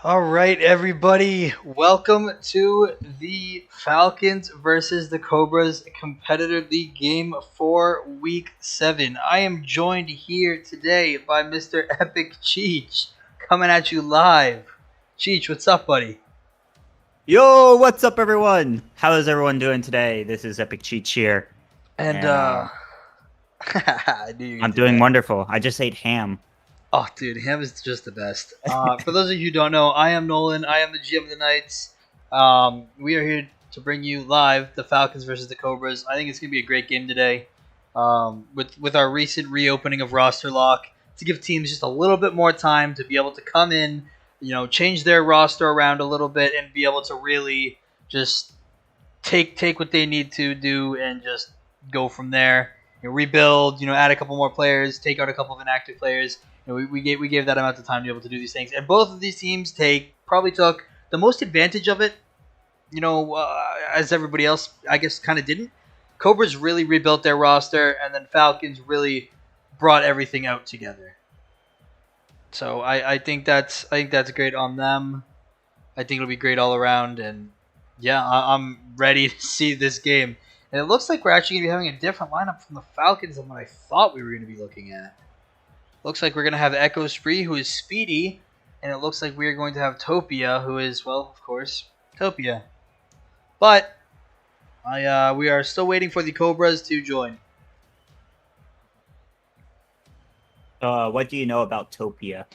All right, everybody. Welcome to the Falcons versus the Cobras Competitor League Game for Week 7. I am joined here today by Mr. Epic Cheech, coming at you live. Cheech, what's up, buddy? Yo, what's up, everyone? How is everyone doing today? This is Epic Cheech here, And, and I knew you were I'm going to do doing that. wonderful. I just ate ham. Oh, dude, him is just the best. For those of you who don't know, I am Nolan. I am the GM of the Knights. We are here to bring you live the Falcons versus the Cobras. I think it's going to be a great game today. With our recent reopening of roster lock, to give teams just a little bit more time to be able to come in, change their roster around a little bit, and be able to really just take what they need to do and just go from there. Rebuild, add a couple more players, take out a couple of inactive players. We gave that amount of time to be able to do these things, and both of these teams probably took the most advantage of it. As everybody else, I guess, kind of didn't. Cobras really rebuilt their roster, and then Falcons really brought everything out together. So I think that's great on them. I think it'll be great all around, and yeah, I'm ready to see this game. And it looks like we're actually going to be having a different lineup from the Falcons than what I thought we were going to be looking at. Looks like we're going to have Echo Spree, who is speedy, and it looks like we're going to have Topia, who is, well, of course, Topia. But we are still waiting for the Cobras to join. What do you know about Topia?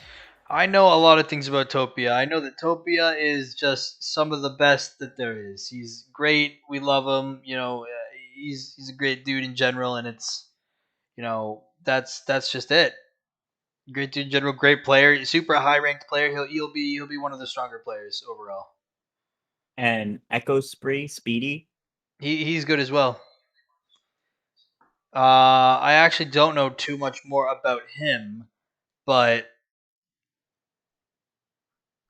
I know a lot of things about Topia. I know that Topia is just some of the best that there is. He's great. We love him. He's a great dude in general, and that's just it. Great dude in general, great player, super high ranked player. He'll be one of the stronger players overall. And Echo Spree, Speedy? He's good as well. I actually don't know too much more about him, but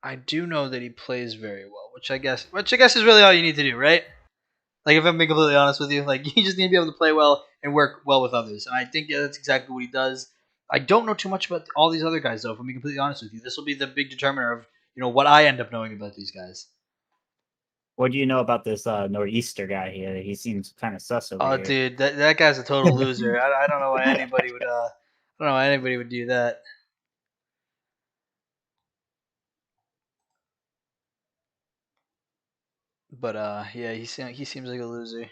I do know that he plays very well, which I guess is really all you need to do, right? Like, if I'm being completely honest with you, like, you just need to be able to play well and work well with others, and I think that's exactly what he does. I don't know too much about all these other guys, though. If I'm being completely honest with you, this will be the big determiner of what I end up knowing about these guys. What do you know about this Nor'easter guy here? He seems kind of sus over Oh, here. dude, that guy's a total loser. I don't know why anybody would I don't know why anybody would do that. But yeah, he seems like a loser.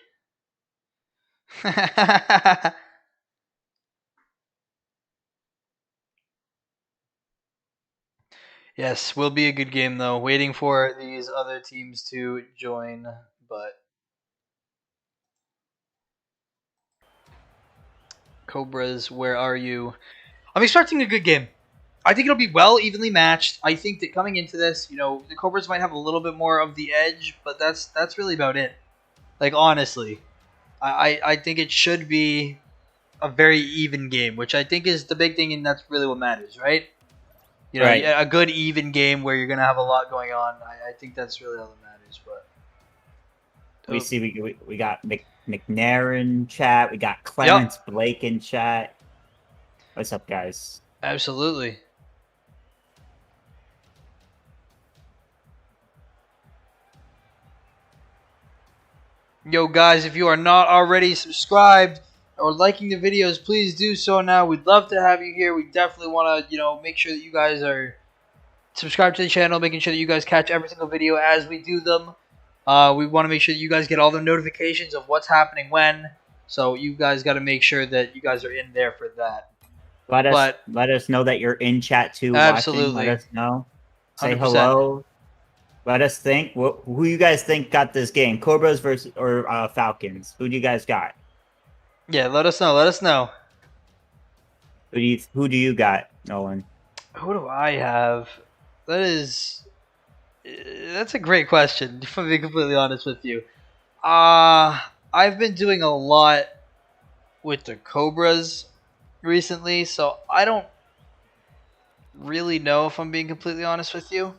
Yes, will be a good game though. Waiting for these other teams to join, but Cobras, where are you? I'm expecting a good game. I think it'll be well evenly matched. I think that coming into this, the Cobras might have a little bit more of the edge, but that's really about it. Like, honestly, I think it should be a very even game, which I think is the big thing, and that's really what matters, right? Right. A good even game where you're gonna have a lot going on. I think that's really all that matters. But We see we got McNair in chat. We got yep, Clarence Blake in chat. What's up, guys? absolutely. Yo, guys, if you are not already subscribed or liking the videos, please do so now. We'd love to have you here. We definitely want to, make sure that you guys are subscribed to the channel, making sure that you guys catch every single video as we do them. We want to make sure that you guys get all the notifications of what's happening when. So you guys got to make sure that you guys are in there for that. But Let us know that you're in chat too, watching. Let absolutely, us know. Say 100%. hello. Let us think. Who you guys think got this game? Cobras versus or Falcons? Who do you guys got? Yeah, let us know. Let us know. Who do you got, Nolan? Who do I have? That's a great question. If I'm being completely honest with you, I've been doing a lot with the Cobras recently, so I don't really know if I'm being completely honest with you.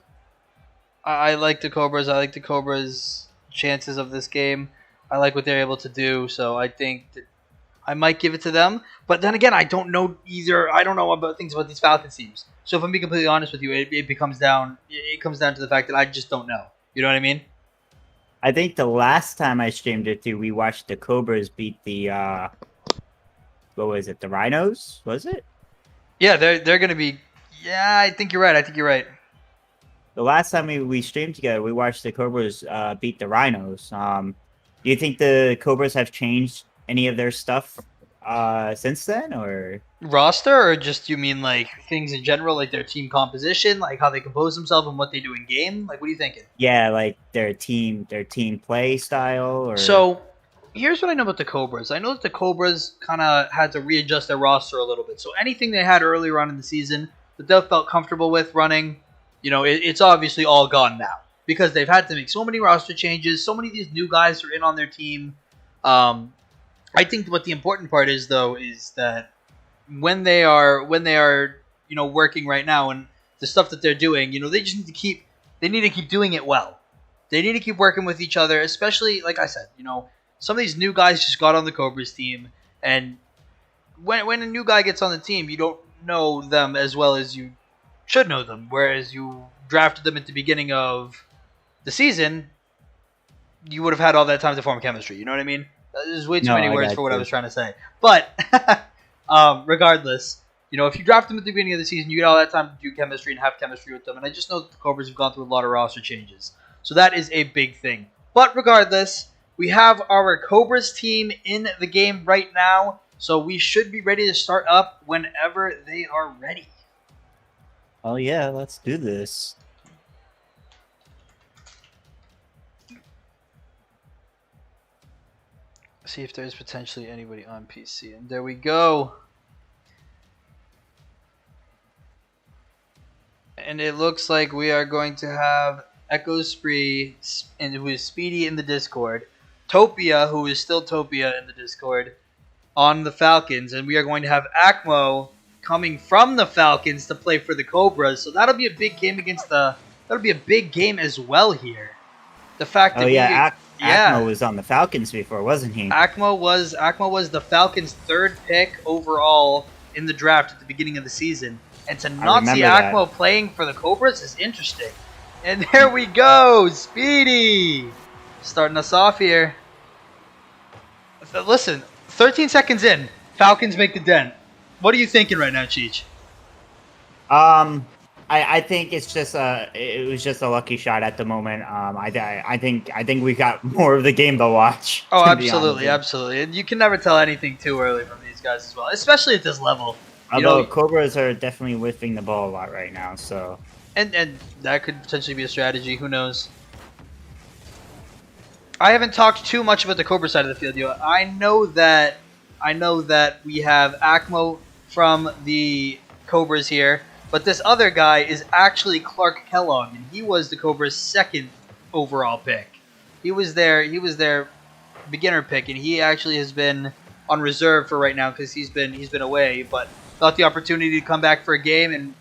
I like the Cobras. I like the Cobras' chances of this game. I like what they're able to do. So I might give it to them. But then again, I don't know either. I don't know about things about these Falcons teams. So if I'm being completely honest with you, it comes down to the fact that I just don't know. You know what I mean? I think the last time I streamed it too, we watched the Cobras beat the what was it? The Rhinos? Was it? Yeah, they're gonna be. Yeah, I think you're right. The last time we streamed together, we watched the Cobras beat the Rhinos. Do you think the Cobras have changed any of their stuff since then, or Roster, or just you mean like things in general, like their team composition, like how they compose themselves and what they do in game? Like, what are you thinking? yeah, like their team play style, or So, here's what I know about the Cobras. I know that the Cobras kind of had to readjust their roster a little bit. So anything they had earlier on in the season that they felt comfortable with running, it's obviously all gone now because they've had to make so many roster changes. So many of these new guys are in on their team. I think what the important part is, though, is that when they are working right now and the stuff that they're doing, they just need to keep doing it well. They need to keep working with each other, especially, like I said, some of these new guys just got on the Cobras team, and when a new guy gets on the team, you don't know them as well as you should know them, whereas you drafted them at the beginning of the season, you would have had all that time to form chemistry. You know what I mean? There's way too many words for what I was trying to say. But regardless, if you draft them at the beginning of the season, you get all that time to do chemistry and have chemistry with them. And I just know that the Cobras have gone through a lot of roster changes. So that is a big thing. But regardless, we have our Cobras team in the game right now. So we should be ready to start up whenever they are ready. oh yeah, let's do this. See if there's potentially anybody on PC. And there we go. And it looks like we are going to have Echo Spree, who is Speedy in the Discord, Topia, who is still Topia in the Discord, on the Falcons, and we are going to have Acmo coming from the Falcons to play for the Cobras. So that'll be a big game that'll be a big game as well here. The fact that Acmo was on the Falcons before, wasn't he? Acmo was the Falcons' third pick overall in the draft at the beginning of the season. And to not see Acmo playing for the Cobras is interesting. And there we go, Speedy! Starting us off here. Listen, 13 seconds in, Falcons make the dent. What are you thinking right now, Cheech? I think it was just a lucky shot at the moment. I think we got more of the game to watch. Oh, absolutely. And you can never tell anything too early from these guys as well, especially at this level. Although Cobras are definitely whiffing the ball a lot right now, so and that could potentially be a strategy. Who knows? I haven't talked too much about the Cobra side of the field yet. I know that we have Acmo from the Cobras here, but this other guy is actually Clark Kellogg, and he was the Cobras' second overall pick. He was their beginner pick, and he actually has been on reserve for right now because he's been away, but got the opportunity to come back for a game, and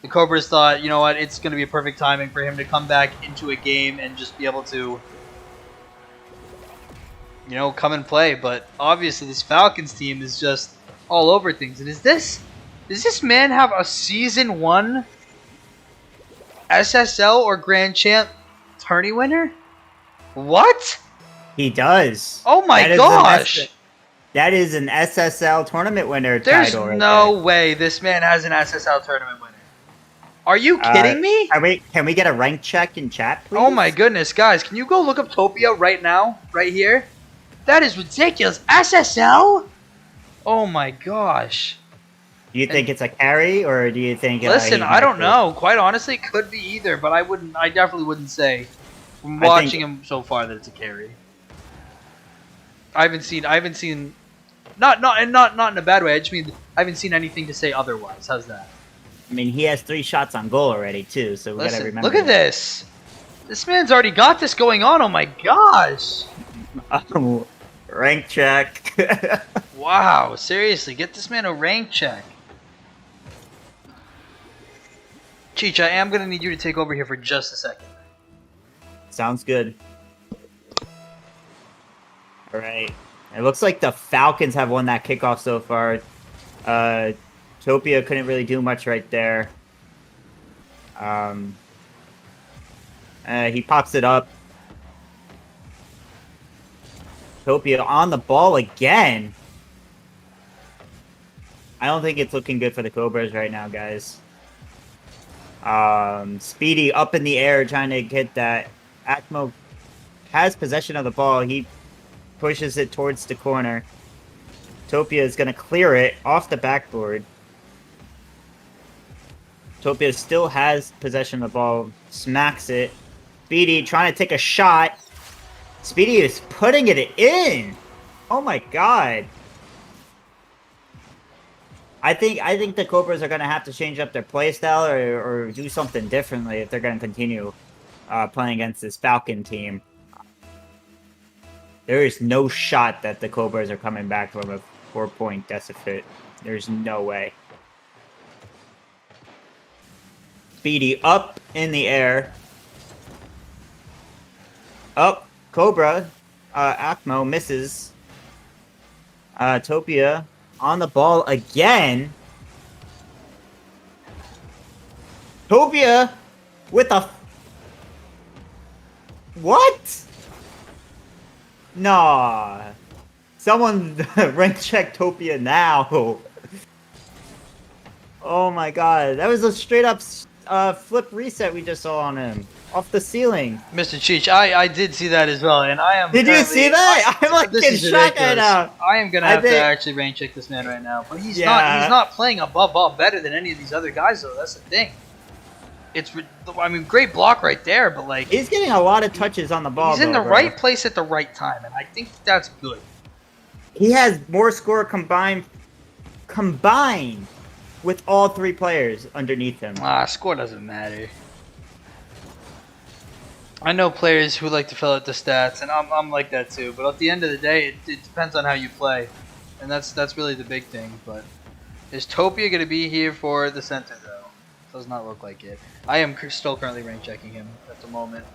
the Cobras thought, you know what, it's going to be a perfect timing for him to come back into a game and just be able to, come and play. But obviously this Falcons team is just all over things. And does this man have a Season 1 SSL or Grand Champ tourney winner? What? He does. Oh my gosh! That is an SSL tournament winner There's title. There's no way this man has an SSL tournament winner. Are you kidding me? Can we get a rank check in chat, please? Oh my goodness, guys. Can you go look up Topia right now? Right here? That is ridiculous. SSL? Oh my gosh. Do you think it's a carry, or do you think... Listen, I don't know. Quite honestly, it could be either, but I definitely wouldn't say from watching him so far that it's a carry. I haven't seen not in a bad way. I just mean I haven't seen anything to say otherwise. How's that? I mean, he has 3 shots on goal already too, so we gotta remember. Look at this. This man's already got this going on. Oh my gosh. Rank check. Wow, seriously, get this man a rank check. Cheech, I am gonna need you to take over here for just a second. Sounds good. All right. It looks like the Falcons have won that kickoff so far. Topia couldn't really do much right there. He pops it up. Topia on the ball again. I don't think it's looking good for the Cobras right now, guys. Speedy up in the air trying to get that. Acmo has possession of the ball. He pushes it towards the corner. Topia is going to clear it off the backboard. Topia still has possession of the ball. Smacks it. Speedy trying to take a shot. Speedy is putting it in. Oh my god. I think the Cobras are going to have to change up their play style or do something differently if they're going to continue playing against this Falcon team. There is no shot that the Cobras are coming back from a 4-point deficit. There's no way. Speedy up in the air. Up. Cobra. Acmo misses. Topia on the ball again. Topia with a... What? Nah. Someone rank check Topia now. Oh my god. That was a straight up flip reset we just saw on him. Off the ceiling. Mr. Cheech, I did see that as well, and I am... Did you see that? I'm like getting shocked right now. I am going to have to actually rain check this man right now. But he's not playing above ball better than any of these other guys, though. That's the thing. I mean, great block right there, but like... He's getting a lot of touches on the ball, He's in the right place at the right time, and I think that's good. He has more score combined with all three players underneath him. Score doesn't matter. I know players who like to fill out the stats, and I'm like that too. But at the end of the day, it depends on how you play, and that's really the big thing. But is Topia going to be here for the center though? Does not look like it. I am still currently rank checking him at the moment.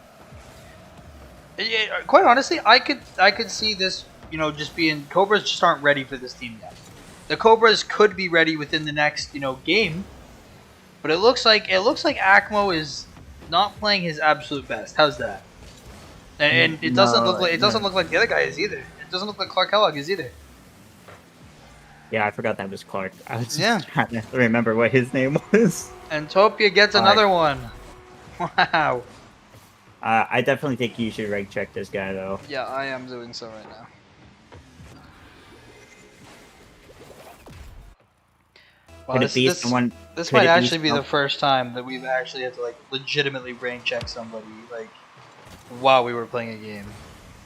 Quite honestly, I could see this, just being Cobras just aren't ready for this team yet. The Cobras could be ready within the next game, but it looks like Acmo is not playing his absolute best. How's that? And it doesn't look like the other guy is either. It doesn't look like Clark Kellogg is either. Yeah, I forgot that was Clark. I was just trying to remember what his name was. And Topia gets another one. Wow. I definitely think you should rank check this guy though. Yeah, I am doing so right now. Wow, this might actually be the first time that we've actually had to legitimately rank check somebody while we were playing a game,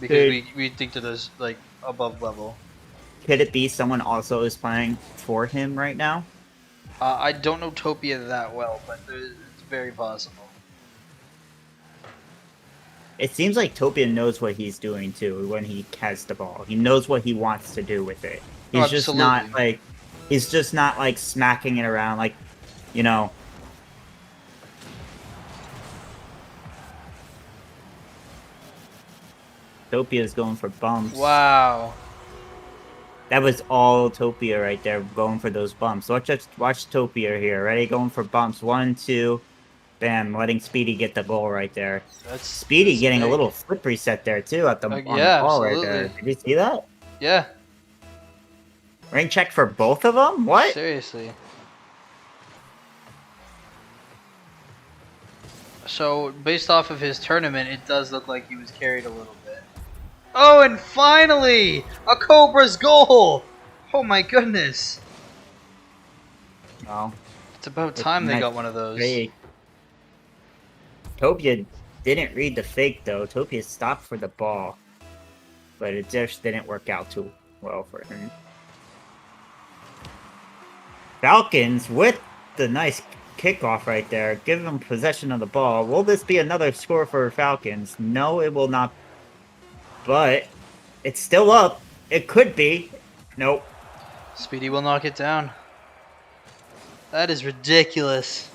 because we think that there's above level. Could it be someone also is playing for him right now? I don't know Topia that well, but it's very possible. It seems like Topia knows what he's doing too when he has the ball. He knows what he wants to do with it. He's just not He's just not smacking it around Topia's going for bumps. Wow. That was all Topia right there, going for those bumps. Watch Topia here. Ready? Going for bumps. 1, 2. Bam. Letting Speedy get the ball right there. Speedy getting a little flip reset there, too, on the ball absolutely. right there. Did you see that? Yeah. Rank check for both of them? What? Seriously. So, based off of his tournament, it does look like he was carried a little bit. Oh, and finally! A Cobra's goal! Oh my goodness. Well, it's about time they got one of those. Topia didn't read the fake, though. Topia stopped for the ball. But it just didn't work out too well for him. Falcons with the nice kickoff right there. Give them possession of the ball. Will this be another score for Falcons? No, it will not. But it's still up. It could be. Nope. Speedy will knock it down. That is ridiculous.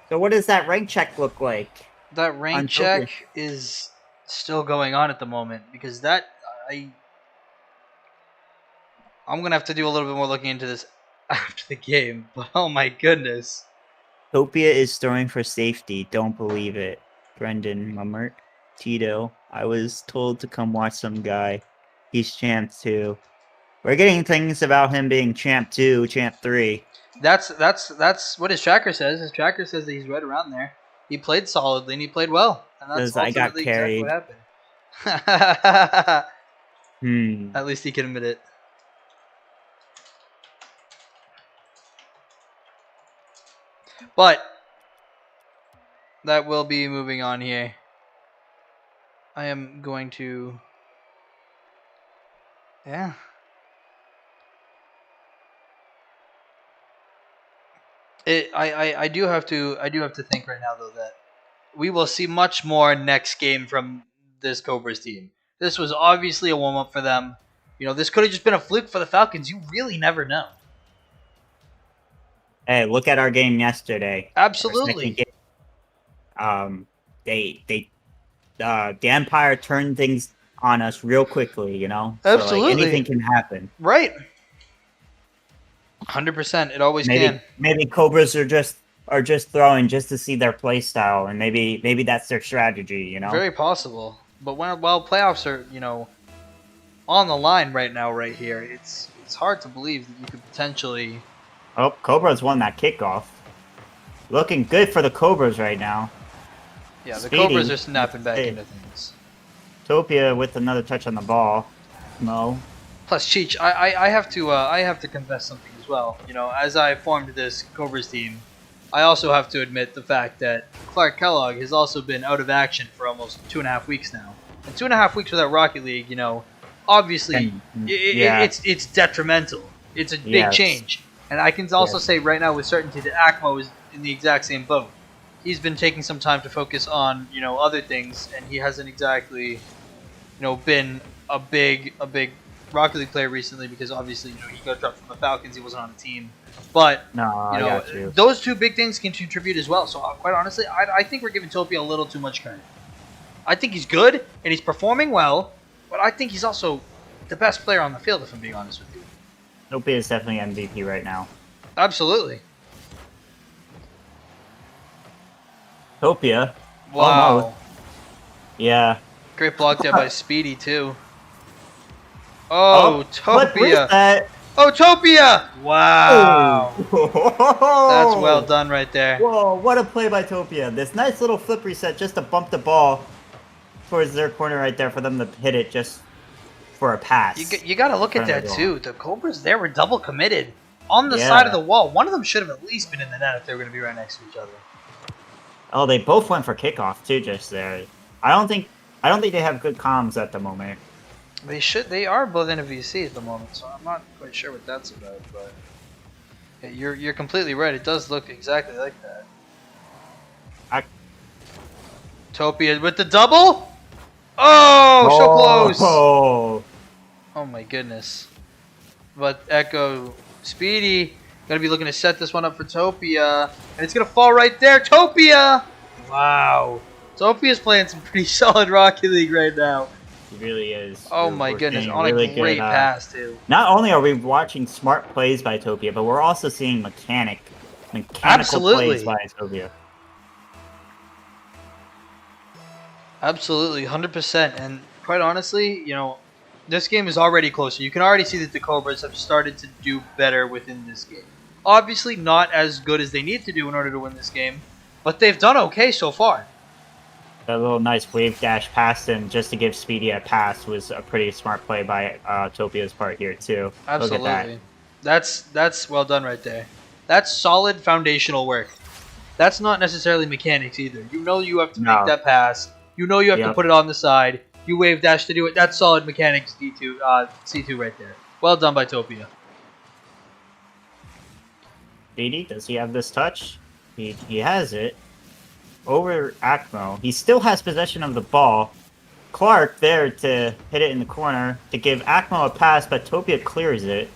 So what does that rank check look like? That rank check is still going on at the moment, because that I'm gonna have to do a little bit more looking into this after the game. But oh my goodness. Topia is throwing for safety. Don't believe it. Brendan Mummert. Tito. I was told to come watch some guy. He's champ 2. We're getting things about him being champ 2, champ 3. That's what his tracker says. His tracker says that he's right around there. He played solidly and he played well, and that's Because I got ultimately exactly carried. what happened. Hmm. At least he can admit it. But that will be moving on here. I am going to, yeah. I do have to think right now though that we will see much more next game from this Cobras team. This was obviously a warm up for them. You know, this could have just been a fluke for the Falcons. You really never know. Hey, look at our game yesterday. Absolutely. The Empire turned things on us real quickly, you know? Absolutely. So, like, anything can happen. Right. 100%. It always can. Maybe Cobras are just throwing just to see their play style, and maybe that's their strategy, you know? Very possible. But while playoffs are, you know, on the line right now, right here, it's hard to believe that you could potentially. Oh, Cobras won that kickoff. Looking good for the Cobras right now. Yeah, the Speedy. Cobras are snapping back into things. Topia with another touch on the ball. Mo. Plus, Cheech, I have to confess something as well. You know, as I formed this Cobras team, I also have to admit the fact that Clark Kellogg has also been out of action for almost 2.5 weeks now. And 2.5 weeks without Rocket League, you know, obviously it's detrimental. It's a big change. And I can also say right now with certainty that ACMO is in the exact same boat. He's been taking some time to focus on, you know, other things, and he hasn't exactly, you know, been a big Rocket League player recently because obviously, you know, he got dropped from the Falcons. He wasn't on the team, but you know, those two big things can contribute as well. So quite honestly, I think we're giving Topia a little too much credit. I think he's good and he's performing well, but I think he's also the best player on the field. If I'm being honest with you, Topia is definitely MVP right now. Absolutely. Topia. Wow. Almost. Yeah. Great block there by Speedy too. Oh, Topia. That? Oh, Topia! Wow. That's well done right there. Whoa, what a play by Topia. This nice little flip reset just to bump the ball towards their corner right there for them to hit it just for a pass. You got to look at that too. The Cobras there were double committed on the side of the wall. One of them should have at least been in the net if they were going to be right next to each other. Oh, they both went for kickoff too just there. I don't think they have good comms at the moment. They should. They are both in a VC at the moment, so I'm not quite sure what that's about. But yeah, you're completely right. It does look exactly like that. Topia with the double. Oh, so close. Oh my goodness. But Echo Speedy gonna be looking to set this one up for Topia, and it's gonna fall right there. Topia. Wow. Topia's playing some pretty solid Rocket League right now. He really is. Oh my goodness, on a great pass too. Not only are we watching smart plays by Topia, but we're also seeing mechanical plays by Topia. Absolutely, 100%. And quite honestly, you know, this game is already closer. You can already see that the Cobras have started to do better within this game. Obviously not as good as they need to do in order to win this game, but they've done okay so far. That little nice wave dash past him just to give Speedy a pass was a pretty smart play by Topia's part here too. Absolutely. Look at that. That's well done right there. That's solid foundational work. That's not necessarily mechanics either. You know you have to make that pass. You know you have to put it on the side. You wave dash to do it. That's solid mechanics C2 right there. Well done by Topia. Speedy, does he have this touch? He has it. Over ACMO. He still has possession of the ball. Clark there to hit it in the corner to give ACMO a pass, but Topia clears it.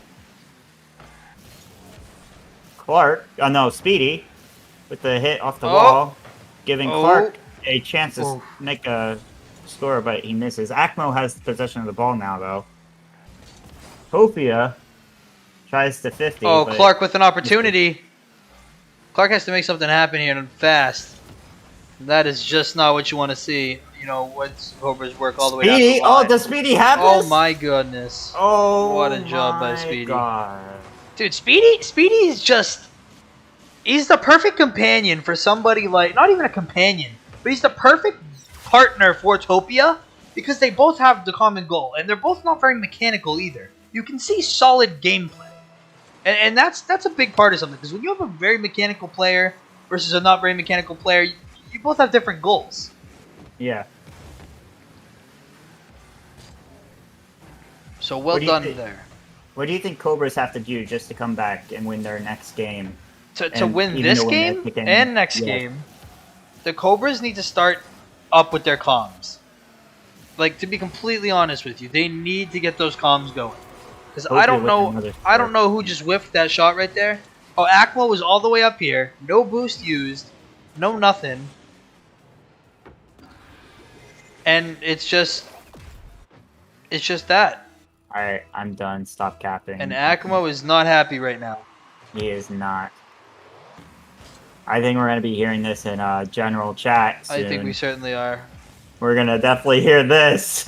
Speedy with the hit off the wall, giving Clark a chance to make a score, but he misses. ACMO has possession of the ball now, though. Topia Tries to 50. Oh, but Clark with an opportunity. Clark has to make something happen here and fast. That is just not what you want to see. You know, once Cobras work all the way down Speedy. the line. Oh, does Speedy have Oh this? my goodness. Oh, What a job by my Speedy. God. Dude, Speedy is just... He's the perfect companion for somebody like... Not even a companion, but he's the perfect partner for Topia because they both have the common goal, and they're both not very mechanical either. You can see solid gameplay. And that's a big part of something, because when you have a very mechanical player versus a not very mechanical player, you both have different goals. Yeah. So well done there. What do you think Cobras have to do just to come back and win their next game? To win this game and next game, the Cobras need to start up with their comms. Like, to be completely honest with you, they need to get those comms going. Because I don't know who just whiffed that shot right there. Oh, Akmo was all the way up here. No boost used. No nothing. And it's just that. Alright, I'm done. Stop capping. And Akmo is not happy right now. He is not. I think we're going to be hearing this in general chat soon. I think we certainly are. We're going to definitely hear this.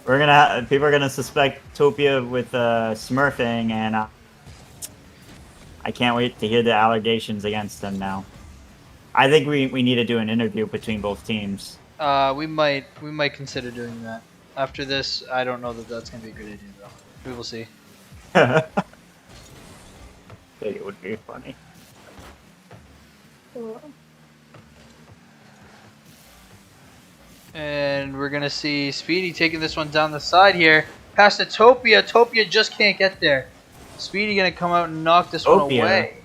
People are gonna suspect Topia with smurfing, and I can't wait to hear the allegations against them now. I think we need to do an interview between both teams. We might consider doing that. After this, I don't know that that's gonna be a good idea though. We will see. I think it would be funny. And we're gonna see Speedy taking this one down the side here. Past to Topia. Topia just can't get there. Speedy gonna come out and knock this one away.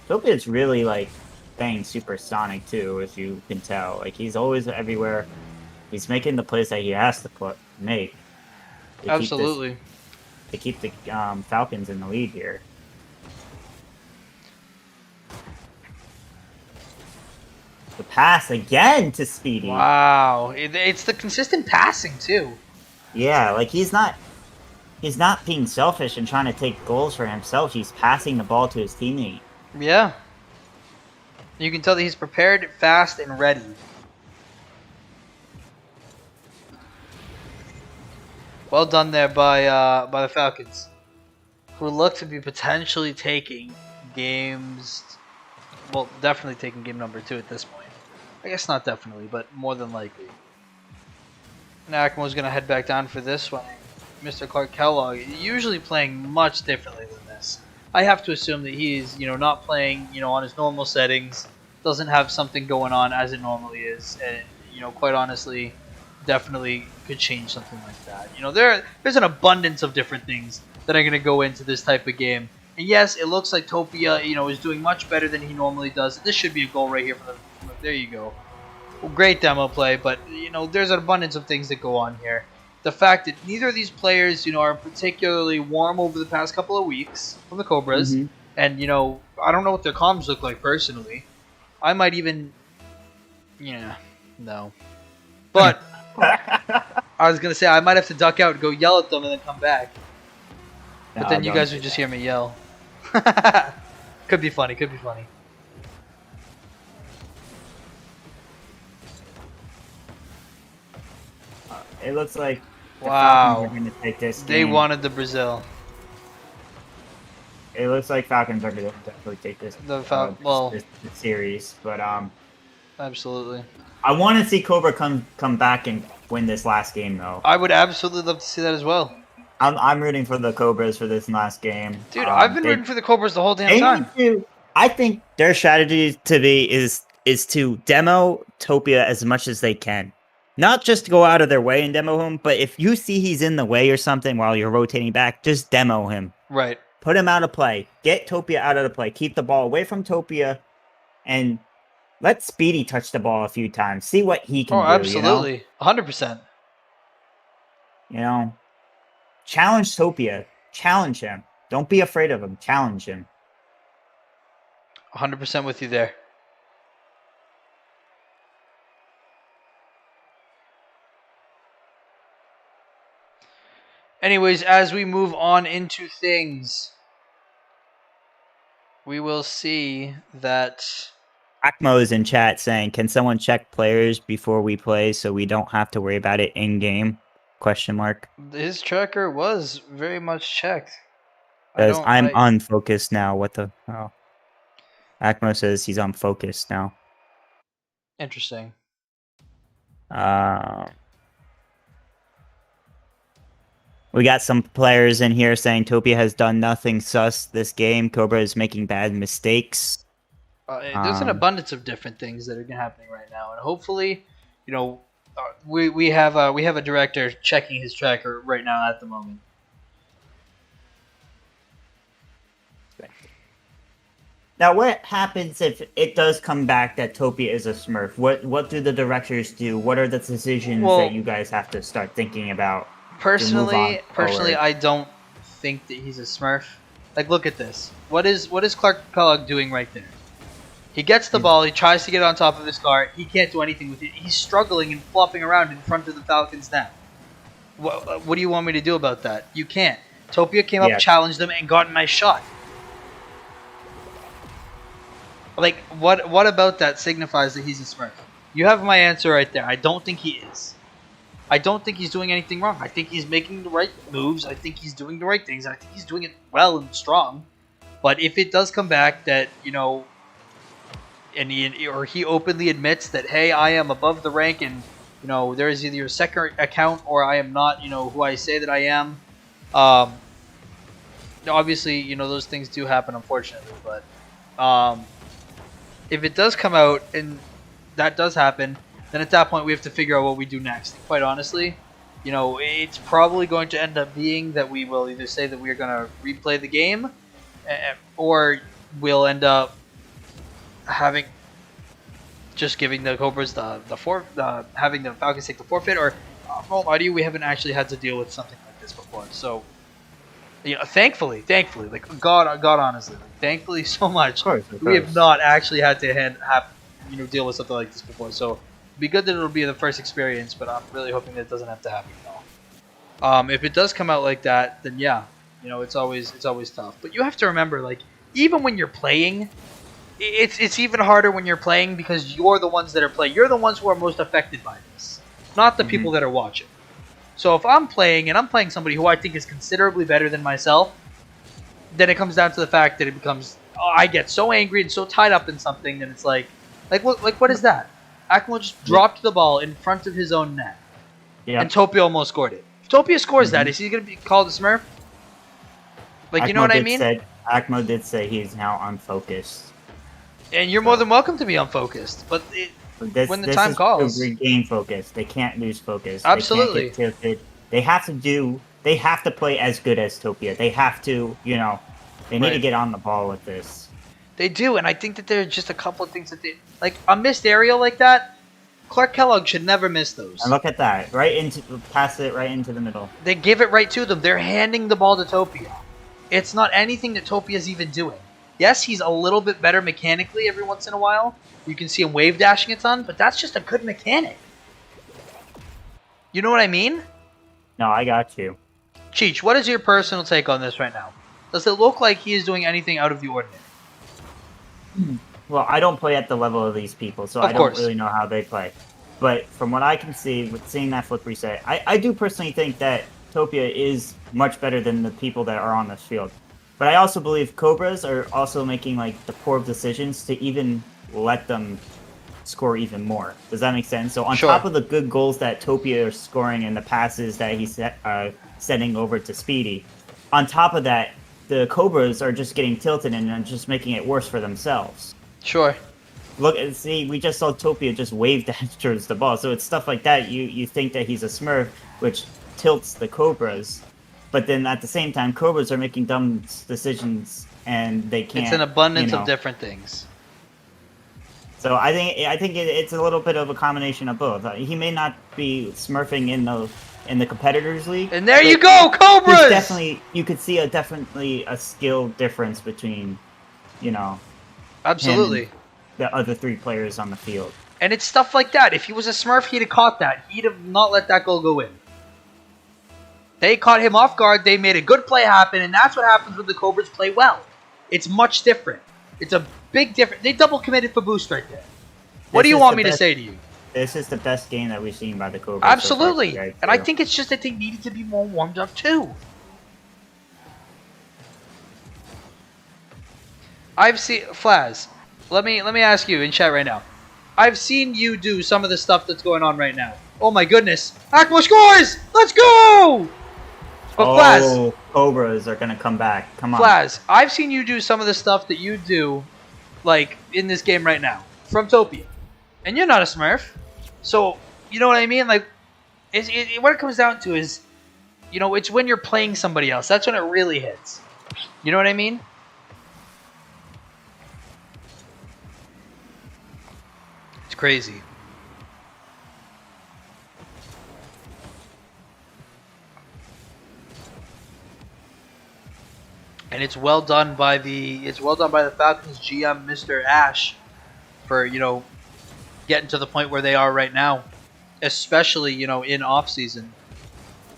Topia's really like playing supersonic too, if you can tell. Like he's always everywhere. He's making the plays that he has to make. Absolutely. To keep the Falcons in the lead here. The pass again to Speedy. Wow, it's the consistent passing too. Yeah, like he's not being selfish and trying to take goals for himself. He's passing the ball to his teammate. Yeah. You can tell that he's prepared, fast, and ready. Well done there by the Falcons, who look to be potentially taking games. Well, definitely taking game number 2 at this point. I guess not definitely, but more than likely. Akmo's going to head back down for this one. Mr. Clark Kellogg usually playing much differently than this. I have to assume that he's, not playing, on his normal settings. Doesn't have something going on as it normally is. And, quite honestly, definitely could change something like that. There's an abundance of different things that are going to go into this type of game. And yes, it looks like Topia, is doing much better than he normally does. This should be a goal right here for the. There you go. Well, great demo play, but there's an abundance of things that go on here. The fact that neither of these players, are particularly warm over the past couple of weeks from the Cobras, and I don't know what their comms look like personally. I might even, no, but I was gonna say I might have to duck out, go yell at them, and then come back. But then you guys would just hear me yell. Could be funny. Could be funny. It looks like the Falcons are going to take this game. They wanted the Brazil. It looks like Falcons are going to definitely take this. This series, but absolutely. I want to see Cobra come back and win this last game, though. I would absolutely love to see that as well. I'm rooting for the Cobras for this last game. Dude, I've been rooting for the Cobras the whole damn time. I think their strategy is to demo Topia as much as they can. Not just go out of their way and demo him, but if you see he's in the way or something while you're rotating back, just demo him. Right. Put him out of play. Get Topia out of the play. Keep the ball away from Topia, and let Speedy touch the ball a few times. See what he can do. Oh, absolutely. 100%. Challenge Topia. Challenge him. Don't be afraid of him. Challenge him. 100% with you there. Anyways, as we move on into things, we will see that Acmo is in chat saying, "Can someone check players before we play so we don't have to worry about it in game?" Question mark. his tracker was very much checked. Because I'm unfocused now. What the hell? Acmo says he's unfocused now. Interesting. We got some players in here saying Topia has done nothing sus this game. Cobra is making bad mistakes. There's an abundance of different things that are happening right now, and hopefully, you know, we have a director checking his tracker right now at the moment. Now, what happens if it does come back that Topia is a Smurf? What do the directors do? What are the decisions that you guys have to start thinking about? Personally, I don't think that he's a Smurf. Like, look at this. What is Clark Kellogg doing right there? He gets the ball. He tries to get on top of his car. He can't do anything with it. He's struggling and flopping around in front of the Falcons net. What do you want me to do about that? You can't. Topia came up, challenged them, and got a nice shot. Like, what about that signifies that he's a Smurf? You have my answer right there. I don't think he is. I don't think he's doing anything wrong. I think he's making the right moves. I think he's doing the right things. I think he's doing it well and strong. But if it does come back that, you know, and he openly admits that, hey, I am above the rank and, you know, there is either a second account or I am not, you know, who I say that I am. Obviously, you know, those things do happen, unfortunately. But if it does come out and that does happen, then at that point we have to figure out what we do next. Quite honestly, you know, it's probably going to end up being that we will either say that we're going to replay the game, or we'll end up giving the Cobras having the Falcons take the forfeit, or well, audio, we haven't actually had to deal with something like this before. So, you know, thankfully, like God honestly, thankfully so much, of course. We have not actually had to deal with something like this before. So it'd be good that it'll be the first experience, but I'm really hoping that it doesn't have to happen at all. If it does come out like that, then yeah, you know, it's always tough. But you have to remember, like, even when you're playing, it's even harder when you're playing because you're the ones that are playing. You're the ones who are most affected by this, not the people that are watching. So if I'm playing and I'm playing somebody who I think is considerably better than myself, then it comes down to the fact that it becomes, I get so angry and so tied up in something that it's like what is that? Akmo just dropped the ball in front of his own net, and Topia almost scored it. If Topia scores that, is he going to be called a Smurf? Like, you know what I mean? Akmo did say he's now unfocused. And you're more than welcome to be unfocused, but when the time calls, to regain focus. They can't lose focus. Absolutely, they can't get tilted. They have to play as good as Topia. They have to, you know, they need to get on the ball with this. They do, and I think that there are just a couple of things that they like. A missed aerial like that, Clark Kellogg should never miss those. And look at that, pass it right into the middle. They give it right to them. They're handing the ball to Topia. It's not anything that Topia's even doing. Yes, he's a little bit better mechanically every once in a while. You can see him wave dashing a ton, but that's just a good mechanic. You know what I mean? No, I got you. Cheech, what is your personal take on this right now? Does it look like he is doing anything out of the ordinary? Well, I don't play at the level of these people, so I don't really know how they play. But from what I can see, with seeing that flip reset, I do personally think that Topia is much better than the people that are on this field. But I also believe Cobras are also making like the poor decisions to even let them score even more. Does that make sense? So on top of the good goals that Topia is scoring and the passes that he's sending over to Speedy, on top of that, the Cobras are just getting tilted and just making it worse for themselves. Sure. Look, see, we just saw Topia just wave dash towards the ball. So it's stuff like that. You think that he's a Smurf, which tilts the Cobras. But then at the same time, Cobras are making dumb decisions and they can't. It's an abundance of different things. So I think it's a little bit of a combination of both. He may not be smurfing in the competitors league. And there you go, Cobras. You could see definitely a skill difference between, absolutely, the other three players on the field. And it's stuff like that. If he was a Smurf, he'd have caught that. He'd have not let that goal go in. They caught him off guard. They made a good play happen, and that's what happens when the Cobras play well. It's much different. It's a big difference. They double committed for boost right there. What do you want me to say to you? This is the best game that we've seen by the Cobras. Absolutely. So far, and I think it's just that they needed to be more warmed up too. I've seen Flaz. Let me ask you in chat right now. I've seen you do some of the stuff that's going on right now. Oh my goodness. Akmo scores! Let's go! But Flaz, Cobras are gonna come back. Come on. Flaz, I've seen you do some of the stuff that you do, like, in this game right now. From Topia. And you're not a Smurf. So, you know what I mean? Like, what it comes down to is, you know, it's when you're playing somebody else. That's when it really hits. You know what I mean? It's crazy. And it's well done by the Falcons GM, Mr. Ash, for, you know, getting to the point where they are right now, especially, you know, in off season,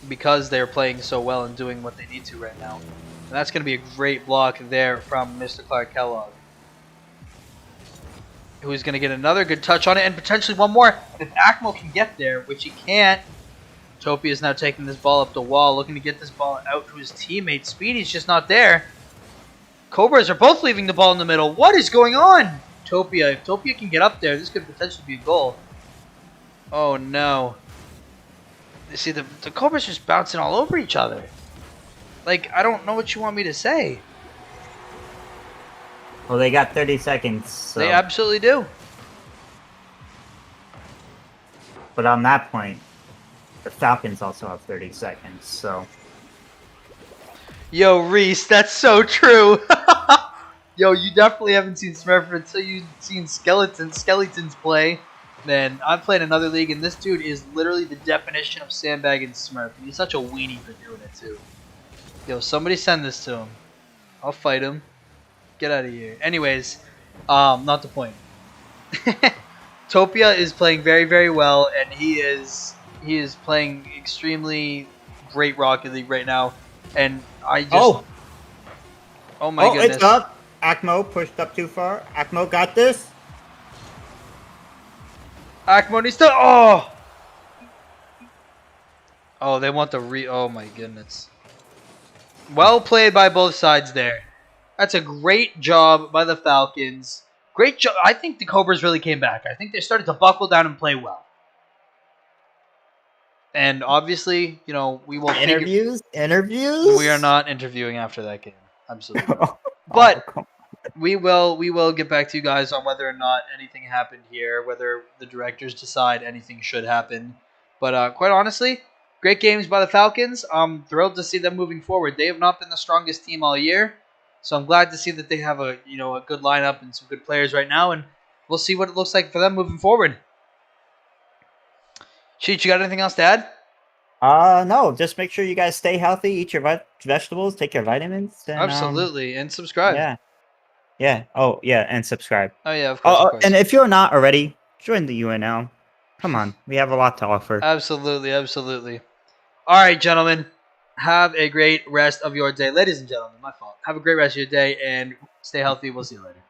because they're playing so well and doing what they need to right now. And that's going to be a great block there from Mr. Clark Kellogg, who's going to get another good touch on it and potentially one more. If Akmo can get there, which he can't, Topia is now taking this ball up the wall, looking to get this ball out to his teammate. Speedy's just not there. Cobras are both leaving the ball in the middle. What is going on? Topia, if Topia can get up there, this could potentially be a goal. Oh no. You see, the Cobras just bouncing all over each other. Like, I don't know what you want me to say. Well, they got 30 seconds. So. They absolutely do. But on that point, the Falcons also have 30 seconds, so... Yo, Reese, that's so true. Yo, you definitely haven't seen Smurf until you've seen Skeletons play. Man, I've played another league, and this dude is literally the definition of sandbagging Smurf. And he's such a weenie for doing it, too. Yo, somebody send this to him. I'll fight him. Get out of here. Anyways, not the point. Topia is playing very, very well, and he is playing extremely great Rocket League right now. And I just... Oh my goodness. It's up. Akmo pushed up too far. Akmo got this. Akmo needs to... Oh! Oh, they want the Oh my goodness. Well played by both sides there. That's a great job by the Falcons. Great job. I think the Cobras really came back. I think they started to buckle down and play well. And obviously, you know, we will interviews. We are not interviewing after that game. Absolutely. But we will get back to you guys on whether or not anything happened here, whether the directors decide anything should happen. But quite honestly, great games by the Falcons. I'm thrilled to see them moving forward. They have not been the strongest team all year, so I'm glad to see that they have a good lineup and some good players right now, and we'll see what it looks like for them moving forward. Cheech, you got anything else to add? No. Just make sure you guys stay healthy, eat your vegetables, take your vitamins. And, absolutely, and subscribe. Yeah. Oh, yeah, and subscribe. Oh, yeah, of course, of course. And if you're not already, join the UNL. Come on, we have a lot to offer. Absolutely, absolutely. All right, gentlemen, have a great rest of your day. Ladies and gentlemen, my fault. Have a great rest of your day, and stay healthy. We'll see you later.